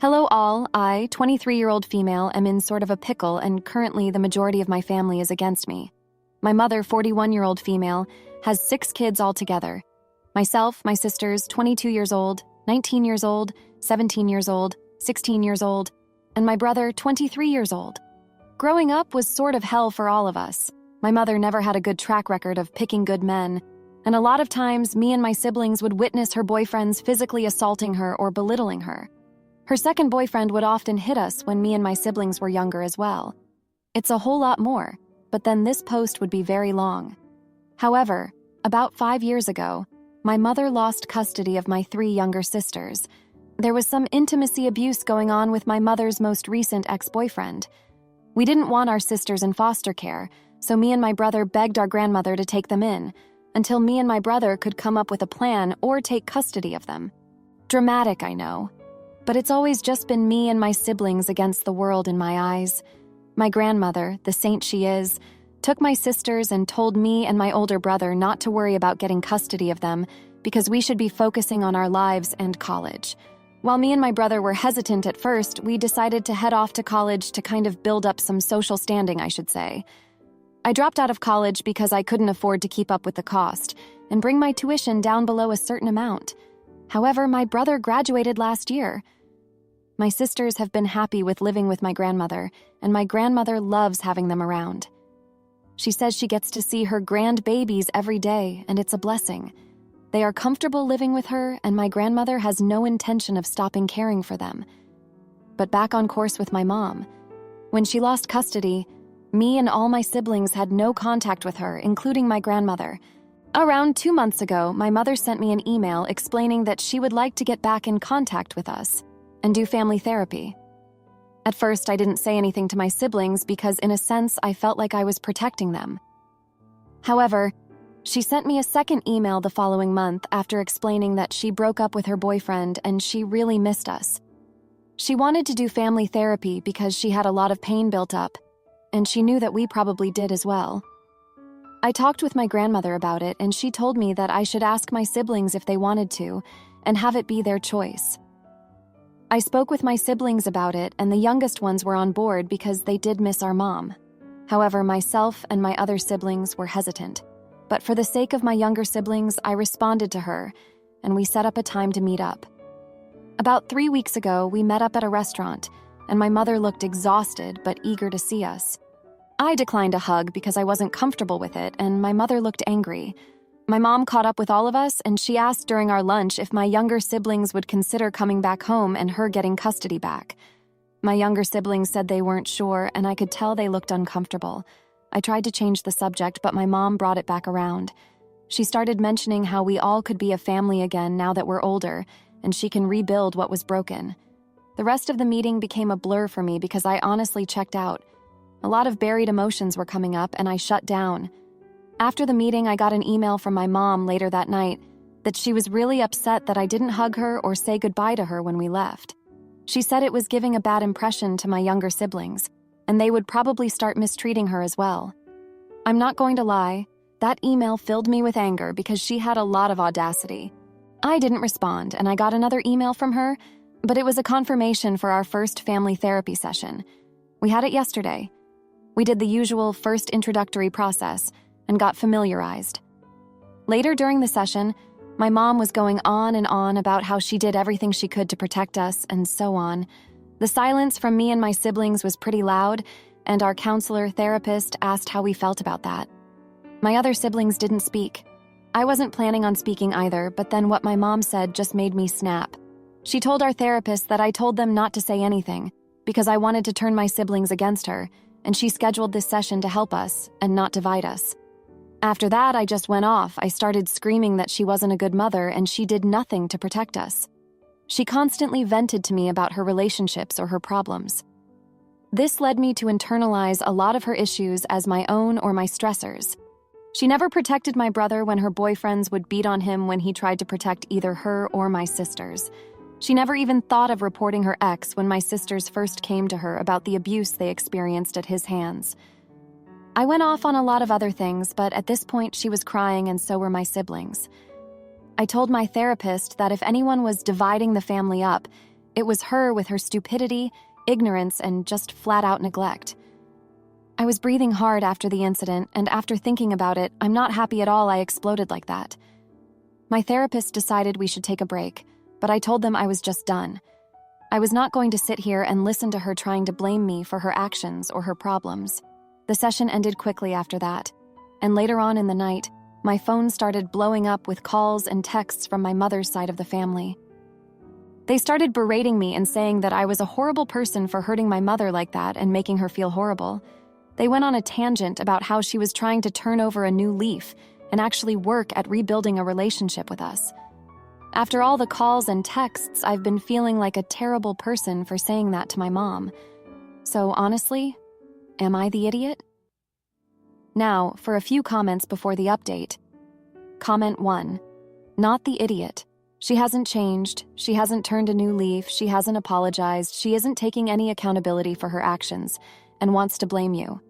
Hello all, I, 23-year-old female, am in sort of a pickle and currently the majority of my family is against me. My mother, 41-year-old female, has 6 kids altogether. Myself, my sisters, 22 years old, 19 years old, 17 years old, 16 years old, and my brother, 23 years old. Growing up was sort of hell for all of us. My mother never had a good track record of picking good men, and a lot of times me and my siblings would witness her boyfriends physically assaulting her or belittling her. Her second boyfriend would often hit us when me and my siblings were younger as well. It's a whole lot more, but then this post would be very long. However, about 5 years ago, my mother lost custody of my 3 younger sisters. There was some intimacy abuse going on with my mother's most recent ex-boyfriend. We didn't want our sisters in foster care, so me and my brother begged our grandmother to take them in, until me and my brother could come up with a plan or take custody of them. Dramatic, I know. But it's always just been me and my siblings against the world in my eyes. My grandmother, the saint she is, took my sisters and told me and my older brother not to worry about getting custody of them because we should be focusing on our lives and college. While me and my brother were hesitant at first, we decided to head off to college to kind of build up some social standing, I should say. I dropped out of college because I couldn't afford to keep up with the cost and bring my tuition down below a certain amount. However, my brother graduated last year. My sisters have been happy with living with my grandmother, and my grandmother loves having them around. She says she gets to see her grandbabies every day, and it's a blessing. They are comfortable living with her, and my grandmother has no intention of stopping caring for them. But back on course with my mom. When she lost custody, me and all my siblings had no contact with her, including my grandmother. Around 2 months ago, my mother sent me an email explaining that she would like to get back in contact with us and do family therapy. At first, I didn't say anything to my siblings because, in a sense, I felt like I was protecting them. However, she sent me a second email the following month after explaining that she broke up with her boyfriend and she really missed us. She wanted to do family therapy because she had a lot of pain built up, and she knew that we probably did as well. I talked with my grandmother about it, and she told me that I should ask my siblings if they wanted to, and have it be their choice. I spoke with my siblings about it, and the youngest ones were on board because they did miss our mom. However, myself and my other siblings were hesitant. But for the sake of my younger siblings, I responded to her, and we set up a time to meet up. About 3 weeks ago, we met up at a restaurant, and my mother looked exhausted but eager to see us. I declined a hug because I wasn't comfortable with it, and my mother looked angry. My mom caught up with all of us, and she asked during our lunch if my younger siblings would consider coming back home and her getting custody back. My younger siblings said they weren't sure, and I could tell they looked uncomfortable. I tried to change the subject, but my mom brought it back around. She started mentioning how we all could be a family again now that we're older, and she can rebuild what was broken. The rest of the meeting became a blur for me because I honestly checked out. A lot of buried emotions were coming up, and I shut down. After the meeting, I got an email from my mom later that night that she was really upset that I didn't hug her or say goodbye to her when we left. She said it was giving a bad impression to my younger siblings, and they would probably start mistreating her as well. I'm not going to lie, that email filled me with anger because she had a lot of audacity. I didn't respond, and I got another email from her, but it was a confirmation for our first family therapy session. We had it yesterday. We did the usual first introductory process and got familiarized. Later during the session, my mom was going on and on about how she did everything she could to protect us and so on. The silence from me and my siblings was pretty loud, and our counselor-therapist asked how we felt about that. My other siblings didn't speak. I wasn't planning on speaking either, but then what my mom said just made me snap. She told our therapist that I told them not to say anything because I wanted to turn my siblings against her, and she scheduled this session to help us and not divide us. After that, I just went off. I started screaming that she wasn't a good mother and she did nothing to protect us. She constantly vented to me about her relationships or her problems. This led me to internalize a lot of her issues as my own or my stressors. She never protected my brother when her boyfriends would beat on him when he tried to protect either her or my sisters. She never even thought of reporting her ex when my sisters first came to her about the abuse they experienced at his hands. I went off on a lot of other things, but at this point she was crying and so were my siblings. I told my therapist that if anyone was dividing the family up, It was her with her stupidity, ignorance, and just flat-out neglect. I was breathing hard after the incident, and after thinking about it, I'm not happy at all I exploded like that. My therapist decided we should take a break, but I told them I was just done. I was not going to sit here and listen to her trying to blame me for her actions or her problems. The session ended quickly after that, and later on in the night, my phone started blowing up with calls and texts from my mother's side of the family. They started berating me and saying that I was a horrible person for hurting my mother like that and making her feel horrible. They went on a tangent about how she was trying to turn over a new leaf and actually work at rebuilding a relationship with us. After all the calls and texts, I've been feeling like a terrible person for saying that to my mom. So honestly, am I the idiot? Now, for a few comments before the update. Comment 1. Not the idiot. She hasn't changed, she hasn't turned a new leaf, she hasn't apologized, she isn't taking any accountability for her actions, and wants to blame you.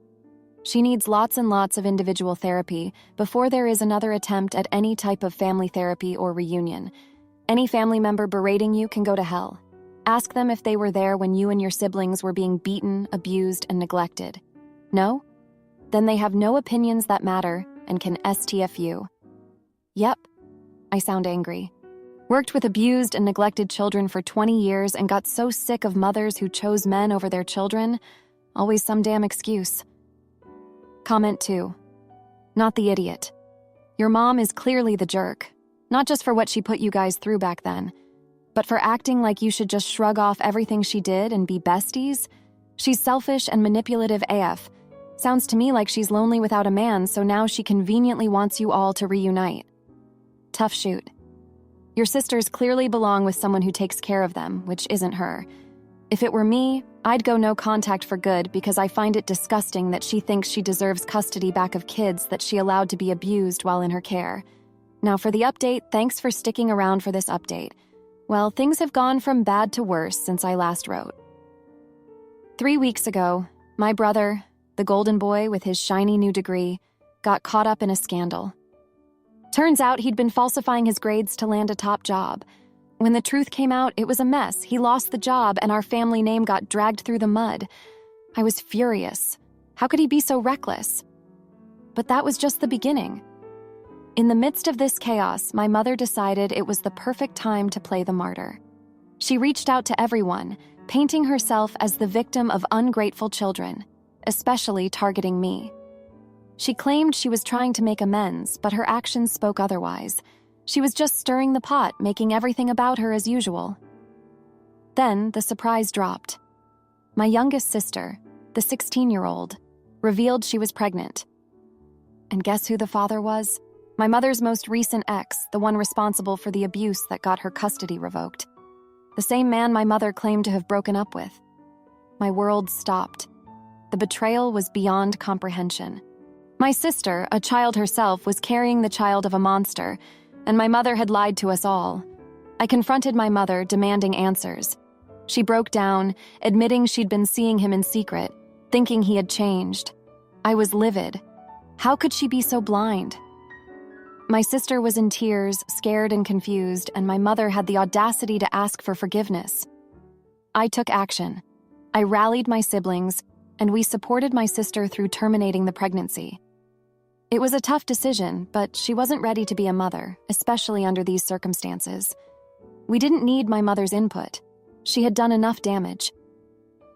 She needs lots and lots of individual therapy before there is another attempt at any type of family therapy or reunion. Any family member berating you can go to hell. Ask them if they were there when you and your siblings were being beaten, abused, and neglected. No? Then they have no opinions that matter and can STF you. Yep, I sound angry. Worked with abused and neglected children for 20 years and got so sick of mothers who chose men over their children. Always some damn excuse. Comment 2. Not the idiot. Your mom is clearly the jerk, not just for what she put you guys through back then, but for acting like you should just shrug off everything she did and be besties. She's selfish and manipulative AF. Sounds to me like she's lonely without a man, so now she conveniently wants you all to reunite. Tough shoot. Your sisters clearly belong with someone who takes care of them, which isn't her. If it were me, I'd go no contact for good because I find it disgusting that she thinks she deserves custody back of kids that she allowed to be abused while in her care. Now for the update, thanks for sticking around for this update. Well, things have gone from bad to worse since I last wrote. 3 weeks ago, my brother, the golden boy with his shiny new degree, got caught up in a scandal. Turns out he'd been falsifying his grades to land a top job. When the truth came out, it was a mess. He lost the job and our family name got dragged through the mud. I was furious. How could he be so reckless? But that was just the beginning. In the midst of this chaos, my mother decided it was the perfect time to play the martyr. She reached out to everyone, painting herself as the victim of ungrateful children, especially targeting me. She claimed she was trying to make amends, but her actions spoke otherwise. She was just stirring the pot, making everything about her as usual. Then the surprise dropped. My youngest sister, the 16-year-old, revealed she was pregnant. And guess who the father was? My mother's most recent ex, the one responsible for the abuse that got her custody revoked. The same man my mother claimed to have broken up with. My world stopped. The betrayal was beyond comprehension. My sister, a child herself, was carrying the child of a monster, and my mother had lied to us all. I confronted my mother, demanding answers. She broke down, admitting she'd been seeing him in secret, thinking he had changed. I was livid. How could she be so blind? My sister was in tears, scared and confused, and my mother had the audacity to ask for forgiveness. I took action. I rallied my siblings, and we supported my sister through terminating the pregnancy. It was a tough decision, but she wasn't ready to be a mother, especially under these circumstances. We didn't need my mother's input. She had done enough damage.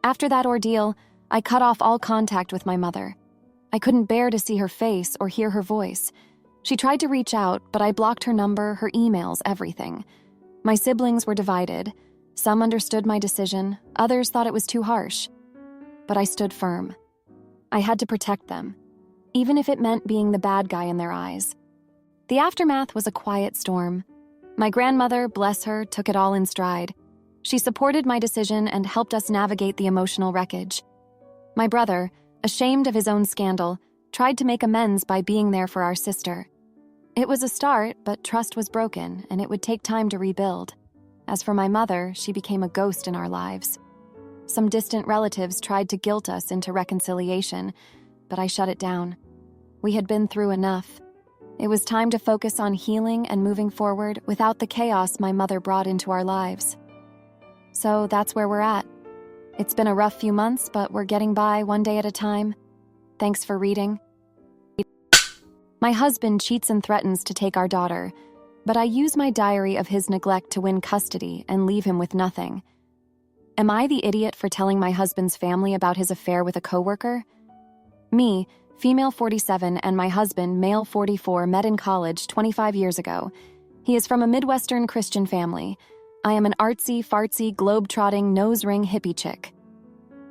After that ordeal, I cut off all contact with my mother. I couldn't bear to see her face or hear her voice. She tried to reach out, but I blocked her number, her emails, everything. My siblings were divided. Some understood my decision, others thought it was too harsh. But I stood firm. I had to protect them, even if it meant being the bad guy in their eyes. The aftermath was a quiet storm. My grandmother, bless her, took it all in stride. She supported my decision and helped us navigate the emotional wreckage. My brother, ashamed of his own scandal, tried to make amends by being there for our sister. It was a start, but trust was broken, and it would take time to rebuild. As for my mother, she became a ghost in our lives. Some distant relatives tried to guilt us into reconciliation, but I shut it down. We had been through enough. It was time to focus on healing and moving forward without the chaos my mother brought into our lives. So that's where we're at. It's been a rough few months, but we're getting by one day at a time. Thanks for reading. My husband cheats and threatens to take our daughter, but I use my diary of his neglect to win custody and leave him with nothing. Am I the idiot for telling my husband's family about his affair with a coworker? Me, female 47, and my husband, male 44, met in college 25 years ago. He is from a Midwestern Christian family. I am an artsy-fartsy, globe-trotting, nose-ring hippie chick.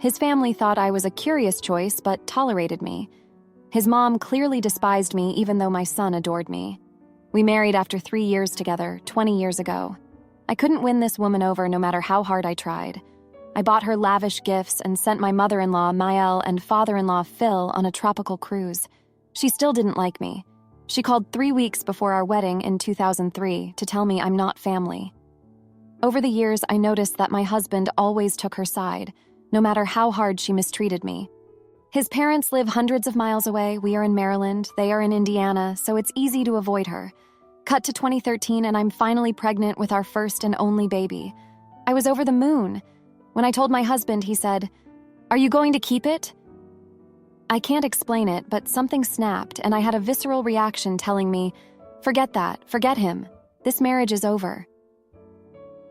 His family thought I was a curious choice, but tolerated me. His mom clearly despised me, even though my son adored me. We married after 3 years together, 20 years ago. I couldn't win this woman over no matter how hard I tried. I bought her lavish gifts and sent my mother-in-law, Mael, and father-in-law, Phil, on a tropical cruise. She still didn't like me. She called 3 weeks before our wedding in 2003 to tell me I'm not family. Over the years, I noticed that my husband always took her side, no matter how hard she mistreated me. His parents live hundreds of miles away. We are in Maryland, they are in Indiana, so it's easy to avoid her. Cut to 2013, and I'm finally pregnant with our first and only baby. I was over the moon. When I told my husband, he said, "Are you going to keep it?" I can't explain it, but something snapped, and I had a visceral reaction telling me, "Forget that, forget him. This marriage is over."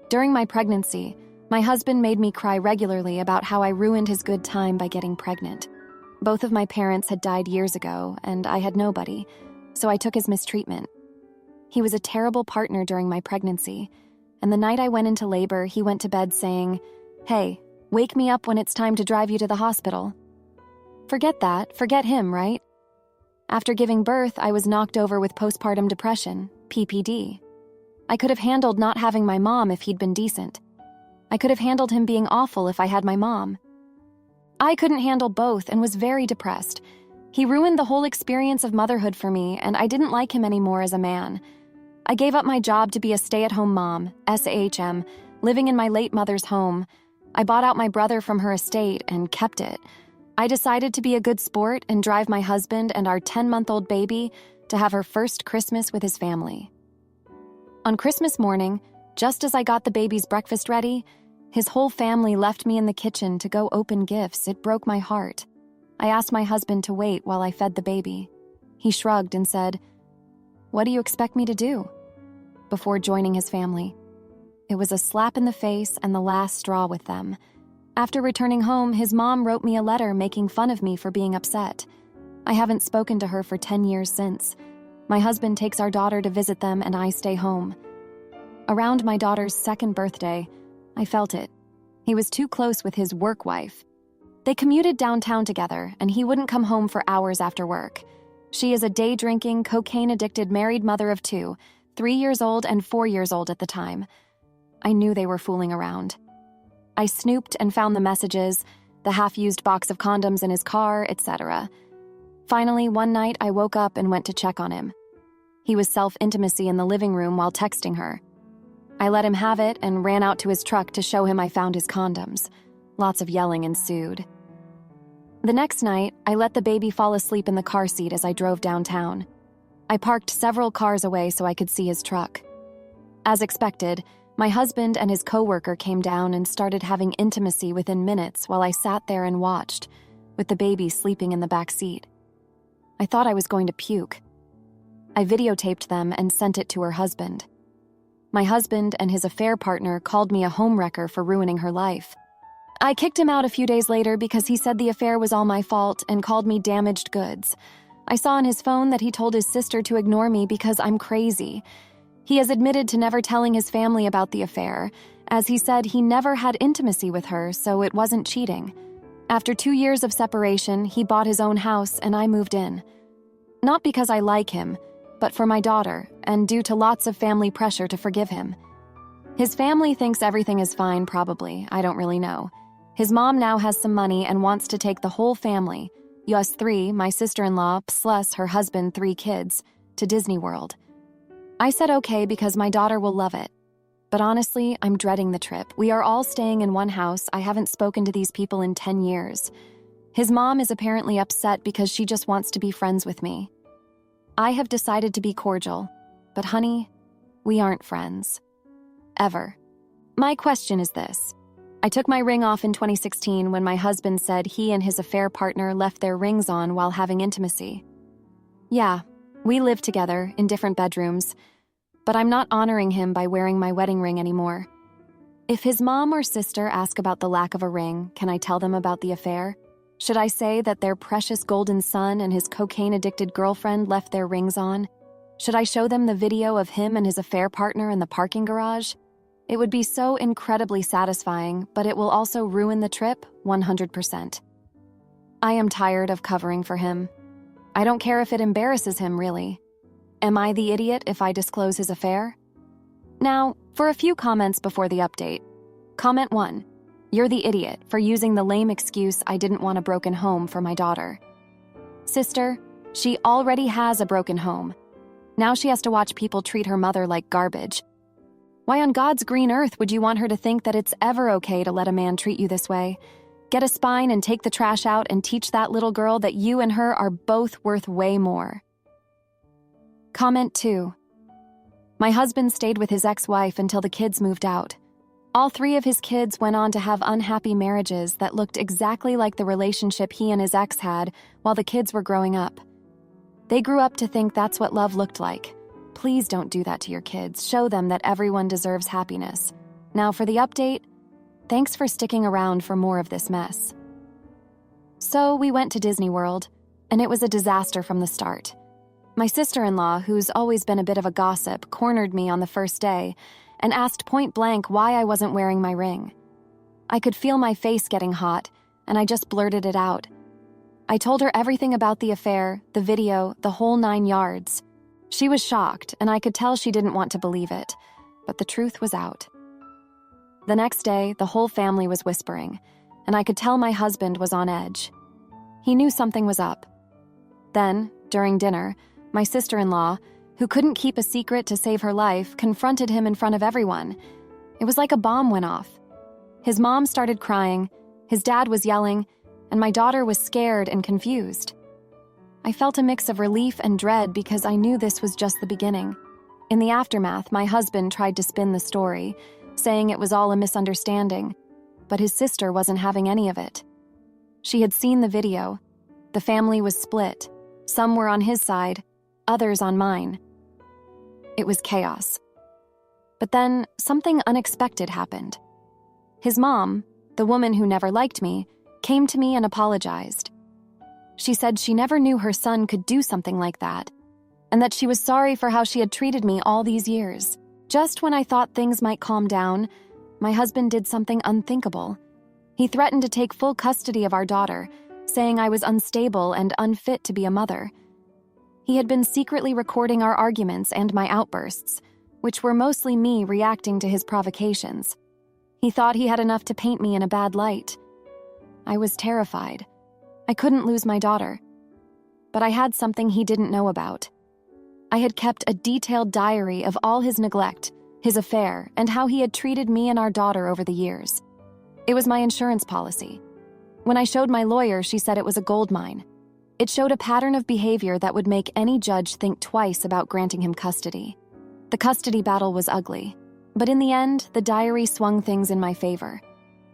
During my pregnancy, my husband made me cry regularly about how I ruined his good time by getting pregnant. Both of my parents had died years ago, and I had nobody, so I took his mistreatment. He was a terrible partner during my pregnancy, and the night I went into labor, he went to bed saying, "Hey, wake me up when it's time to drive you to the hospital." Forget that, forget him, right? After giving birth, I was knocked over with postpartum depression, PPD. I could have handled not having my mom if he'd been decent. I could have handled him being awful if I had my mom. I couldn't handle both and was very depressed. He ruined the whole experience of motherhood for me, and I didn't like him anymore as a man. I gave up my job to be a stay-at-home mom, SAHM, living in my late mother's home. I bought out my brother from her estate and kept it. I decided to be a good sport and drive my husband and our 10-month-old baby to have her first Christmas with his family. On Christmas morning, just as I got the baby's breakfast ready, his whole family left me in the kitchen to go open gifts. It broke my heart. I asked my husband to wait while I fed the baby. He shrugged and said, "What do you expect me to do?" before joining his family. It was a slap in the face and the last straw with them. After returning home, his mom wrote me a letter making fun of me for being upset. I haven't spoken to her for 10 years since. My husband takes our daughter to visit them and I stay home. Around my daughter's 2nd birthday, I felt it. He was too close with his work wife. They commuted downtown together, and he wouldn't come home for hours after work. She is a day-drinking, cocaine-addicted married mother of 2, 3 years old and 4 years old at the time. I knew they were fooling around. I snooped and found the messages, the half-used box of condoms in his car, etc. Finally, one night, I woke up and went to check on him. He was self-intimacy in the living room while texting her. I let him have it and ran out to his truck to show him I found his condoms. Lots of yelling ensued. The next night, I let the baby fall asleep in the car seat as I drove downtown. I parked several cars away so I could see his truck. As expected, my husband and his coworker came down and started having intimacy within minutes while I sat there and watched, with the baby sleeping in the back seat. I thought I was going to puke. I videotaped them and sent it to her husband. My husband and his affair partner called me a homewrecker for ruining her life. I kicked him out a few days later because he said the affair was all my fault and called me damaged goods. I saw on his phone that he told his sister to ignore me because I'm crazy. He has admitted to never telling his family about the affair, as he said he never had intimacy with her, so it wasn't cheating. After 2 years of separation, he bought his own house and I moved in. Not because I like him, but for my daughter, and due to lots of family pressure to forgive him. His family thinks everything is fine, probably. I don't really know. His mom now has some money and wants to take the whole family, us 3, my sister-in-law, plus her husband, 3 kids, to Disney World. I said okay because my daughter will love it. But honestly, I'm dreading the trip. We are all staying in one house. I haven't spoken to these people in 10 years. His mom is apparently upset because she just wants to be friends with me. I have decided to be cordial, but honey, we aren't friends. Ever. My question is this. I took my ring off in 2016 when my husband said he and his affair partner left their rings on while having intimacy. Yeah, we live together in different bedrooms, but I'm not honoring him by wearing my wedding ring anymore. If his mom or sister ask about the lack of a ring, can I tell them about the affair? Should I say that their precious golden son and his cocaine-addicted girlfriend left their rings on? Should I show them the video of him and his affair partner in the parking garage? It would be so incredibly satisfying, but it will also ruin the trip 100%. I am tired of covering for him. I don't care if it embarrasses him, really. Am I the idiot if I disclose his affair? Now, for a few comments before the update. Comment 1. You're the idiot for using the lame excuse I didn't want a broken home for my daughter. Sister, she already has a broken home. Now she has to watch people treat her mother like garbage. Why on God's green earth would you want her to think that it's ever okay to let a man treat you this way? Get a spine and take the trash out and teach that little girl that you and her are both worth way more. Comment 2. My husband stayed with his ex-wife until the kids moved out. All 3 of his kids went on to have unhappy marriages that looked exactly like the relationship he and his ex had while the kids were growing up. They grew up to think that's what love looked like. Please don't do that to your kids. Show them that everyone deserves happiness. Now for the update, thanks for sticking around for more of this mess. So we went to Disney World, and it was a disaster from the start. My sister-in-law, who's always been a bit of a gossip, cornered me on the first day and asked point blank why I wasn't wearing my ring. I could feel my face getting hot, and I just blurted it out. I told her everything about the affair, the video, the whole 9 yards. She was shocked, and I could tell she didn't want to believe it, but the truth was out. The next day, the whole family was whispering, and I could tell my husband was on edge. He knew something was up. Then, during dinner, my sister-in-law, who couldn't keep a secret to save her life, confronted him in front of everyone. It was like a bomb went off. His mom started crying, his dad was yelling, and my daughter was scared and confused. I felt a mix of relief and dread because I knew this was just the beginning. In the aftermath, my husband tried to spin the story, saying it was all a misunderstanding, but his sister wasn't having any of it. She had seen the video. The family was split. Some were on his side, others on mine. It was chaos. But then something unexpected happened. His mom, the woman who never liked me, came to me and apologized. She said she never knew her son could do something like that, and that she was sorry for how she had treated me all these years. Just when I thought things might calm down, my husband did something unthinkable. He threatened to take full custody of our daughter, saying I was unstable and unfit to be a mother. He had been secretly recording our arguments and my outbursts, which were mostly me reacting to his provocations. He thought he had enough to paint me in a bad light. I was terrified. I couldn't lose my daughter. But I had something he didn't know about. I had kept a detailed diary of all his neglect, his affair, and how he had treated me and our daughter over the years. It was my insurance policy. When I showed my lawyer, she said it was a gold mine. It showed a pattern of behavior that would make any judge think twice about granting him custody. The custody battle was ugly, but in the end, the diary swung things in my favor.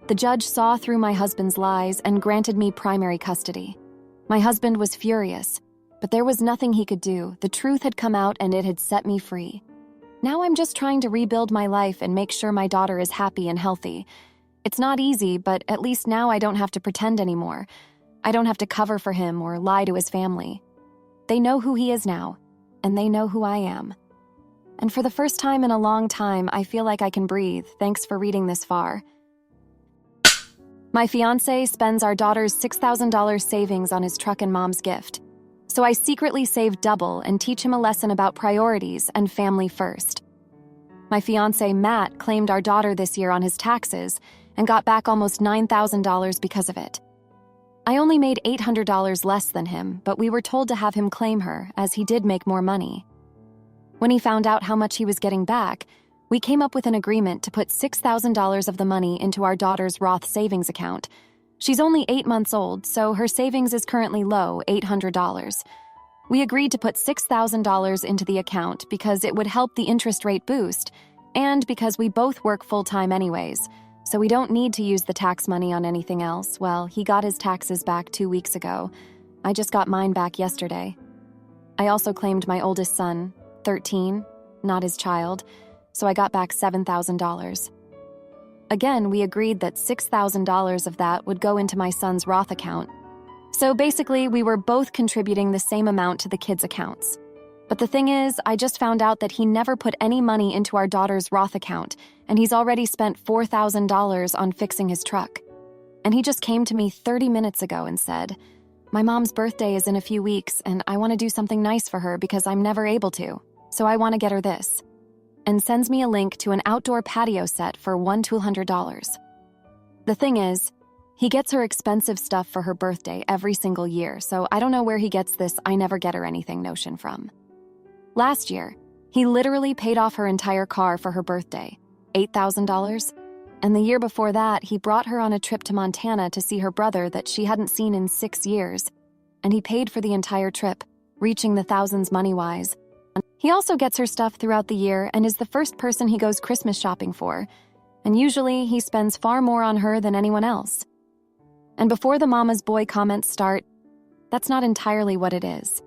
The judge saw through my husband's lies and granted me primary custody. My husband was furious, but there was nothing he could do. The truth had come out and it had set me free. Now I'm just trying to rebuild my life and make sure my daughter is happy and healthy. It's not easy, but at least now I don't have to pretend anymore. I don't have to cover for him or lie to his family. They know who he is now, and they know who I am. And for the first time in a long time, I feel like I can breathe. Thanks for reading this far. My fiancé spends our daughter's $6,000 savings on his truck and mom's gift. So I secretly save double and teach him a lesson about priorities and family first. My fiancé, Matt, claimed our daughter this year on his taxes and got back almost $9,000 because of it. I only made $800 less than him, but we were told to have him claim her, as he did make more money. When he found out how much he was getting back, we came up with an agreement to put $6,000 of the money into our daughter's Roth savings account. She's only 8 months old, so her savings is currently low, $800. We agreed to put $6,000 into the account because it would help the interest rate boost, and because we both work full-time anyways, so we don't need to use the tax money on anything else. Well, he got his taxes back 2 weeks ago. I just got mine back yesterday. I also claimed my oldest son, 13, not his child, so I got back $7,000. Again, we agreed that $6,000 of that would go into my son's Roth account. So basically, we were both contributing the same amount to the kids' accounts. But the thing is, I just found out that he never put any money into our daughter's Roth account, and he's already spent $4,000 on fixing his truck. And he just came to me 30 minutes ago and said, "My mom's birthday is in a few weeks, and I want to do something nice for her because I'm never able to, so I want to get her this," and sends me a link to an outdoor patio set for $1,200. The thing is, he gets her expensive stuff for her birthday every single year, so I don't know where he gets this "I never get her anything" notion from. Last year, he literally paid off her entire car for her birthday, $8,000, and the year before that, he brought her on a trip to Montana to see her brother that she hadn't seen in 6 years, and he paid for the entire trip, reaching the thousands money-wise. He also gets her stuff throughout the year and is the first person he goes Christmas shopping for, and usually he spends far more on her than anyone else. And before the mama's boy comments start, that's not entirely what it is.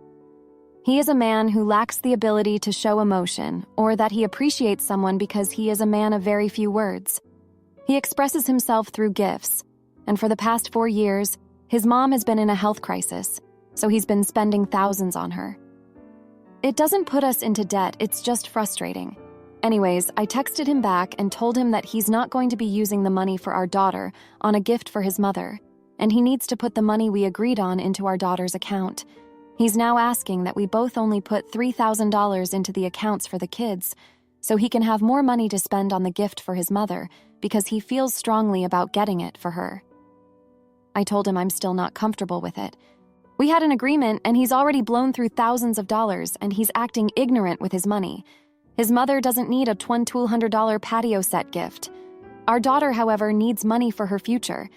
He is a man who lacks the ability to show emotion, or that he appreciates someone because he is a man of very few words. He expresses himself through gifts, and for the past 4 years, his mom has been in a health crisis, so he's been spending thousands on her. It doesn't put us into debt, it's just frustrating. Anyways, I texted him back and told him that he's not going to be using the money for our daughter on a gift for his mother, and he needs to put the money we agreed on into our daughter's account. He's now asking that we both only put $3,000 into the accounts for the kids, so he can have more money to spend on the gift for his mother because he feels strongly about getting it for her. I told him I'm still not comfortable with it. We had an agreement, and he's already blown through thousands of dollars, and he's acting ignorant with his money. His mother doesn't need a $1,200 patio set gift. Our daughter, however, needs money for her future.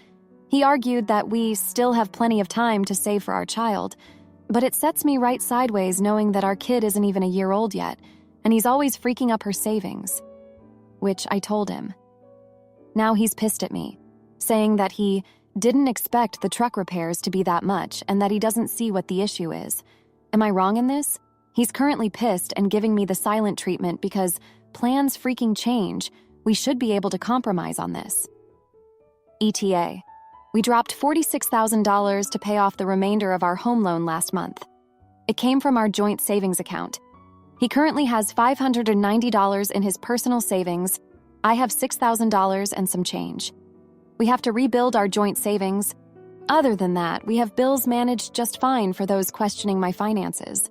He argued that we still have plenty of time to save for our child, but it sets me right sideways knowing that our kid isn't even a year old yet, and he's always freaking up her savings. Which I told him. Now he's pissed at me, saying that he didn't expect the truck repairs to be that much and that he doesn't see what the issue is. Am I wrong in this? He's currently pissed and giving me the silent treatment because plans freaking change. We should be able to compromise on this. ETA. We dropped $46,000 to pay off the remainder of our home loan last month. It came from our joint savings account. He currently has $590 in his personal savings. I have $6,000 and some change. We have to rebuild our joint savings. Other than that, we have bills managed just fine for those questioning my finances.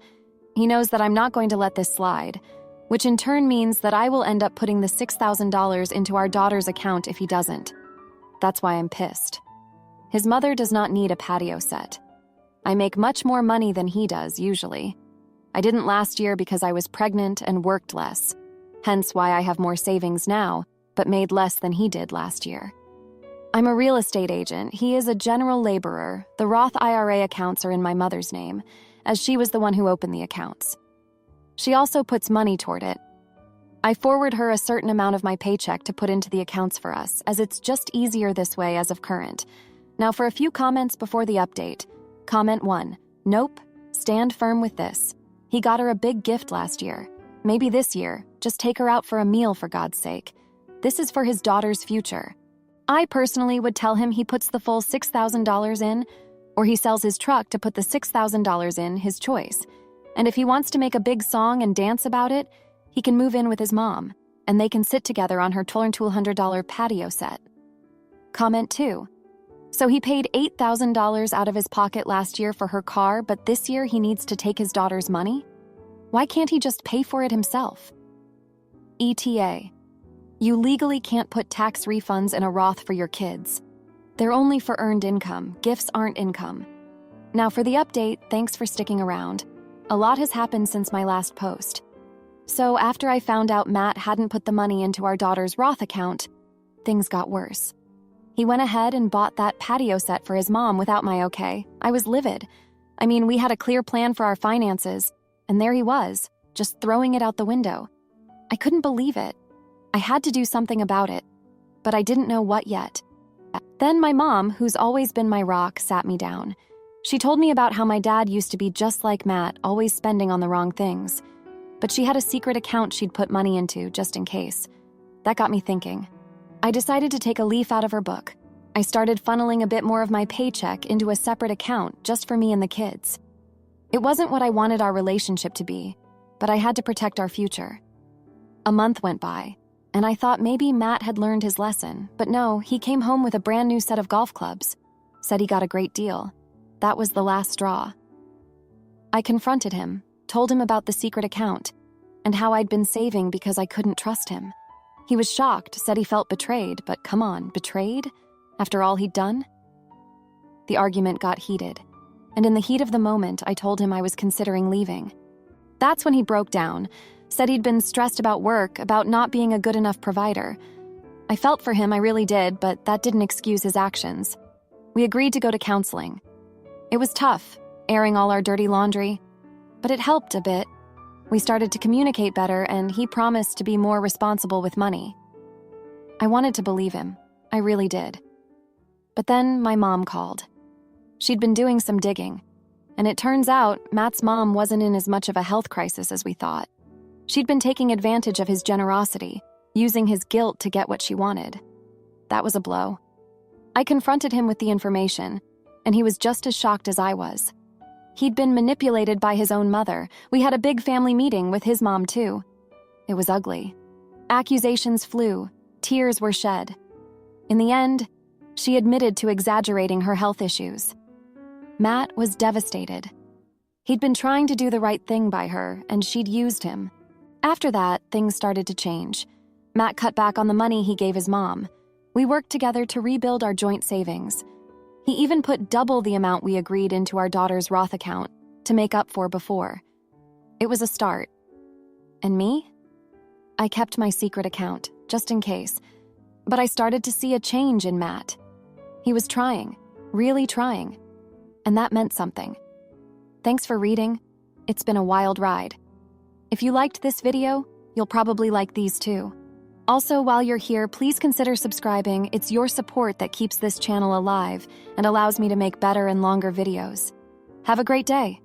He knows that I'm not going to let this slide, which in turn means that I will end up putting the $6,000 into our daughter's account if he doesn't. That's why I'm pissed. His mother does not need a patio set. I make much more money than he does, usually. I didn't last year because I was pregnant and worked less, hence why I have more savings now, but made less than he did last year. I'm a real estate agent. He is a general laborer. The Roth IRA accounts are in my mother's name, as she was the one who opened the accounts. She also puts money toward it. I forward her a certain amount of my paycheck to put into the accounts for us, as it's just easier this way as of current. Now for a few comments before the update. Comment 1. Nope. Stand firm with this. He got her a big gift last year. Maybe this year. Just take her out for a meal, for God's sake. This is for his daughter's future. I personally would tell him he puts the full $6,000 in, or he sells his truck to put the $6,000 in, his choice. And if he wants to make a big song and dance about it, he can move in with his mom, and they can sit together on her $1,200 patio set. Comment 2. So he paid $8,000 out of his pocket last year for her car, but this year he needs to take his daughter's money? Why can't he just pay for it himself? ETA. You legally can't put tax refunds in a Roth for your kids. They're only for earned income. Gifts aren't income. Now for the update, thanks for sticking around. A lot has happened since my last post. So after I found out Matt hadn't put the money into our daughter's Roth account, things got worse. He went ahead and bought that patio set for his mom without my okay. I was livid. I mean, we had a clear plan for our finances, and there he was, just throwing it out the window. I couldn't believe it. I had to do something about it. but I didn't know what yet. Then my mom, who's always been my rock, sat me down. She told me about how my dad used to be just like Matt, always spending on the wrong things. But she had a secret account she'd put money into just in case. That got me thinking. I decided to take a leaf out of her book. I started funneling a bit more of my paycheck into a separate account just for me and the kids. It wasn't what I wanted our relationship to be, but I had to protect our future. A month went by, and I thought maybe Matt had learned his lesson, but no, he came home with a brand new set of golf clubs. Said he got a great deal. That was the last straw. I confronted him, told him about the secret account, and how I'd been saving because I couldn't trust him. He was shocked, said he felt betrayed, but come on, betrayed? After all he'd done? The argument got heated, and in the heat of the moment, I told him I was considering leaving. That's when he broke down, said he'd been stressed about work, about not being a good enough provider. I felt for him, I really did, but that didn't excuse his actions. We agreed to go to counseling. It was tough, airing all our dirty laundry, but it helped a bit. We started to communicate better, and he promised to be more responsible with money. I wanted to believe him. I really did. But then my mom called. She'd been doing some digging, and it turns out Matt's mom wasn't in as much of a health crisis as we thought. She'd been taking advantage of his generosity, using his guilt to get what she wanted. That was a blow. I confronted him with the information, and he was just as shocked as I was. He'd been manipulated by his own mother. We had a big family meeting with his mom, too. It was ugly. Accusations flew. Tears were shed. In the end, she admitted to exaggerating her health issues. Matt was devastated. He'd been trying to do the right thing by her, and she'd used him. After that, things started to change. Matt cut back on the money he gave his mom. We worked together to rebuild our joint savings. He even put double the amount we agreed into our daughter's Roth account to make up for before. It was a start. And me? I kept my secret account, just in case. But I started to see a change in Matt. He was trying, really trying. And that meant something. Thanks for reading. It's been a wild ride. If you liked this video, you'll probably like these too. Also, while you're here, please consider subscribing. It's your support that keeps this channel alive and allows me to make better and longer videos. Have a great day.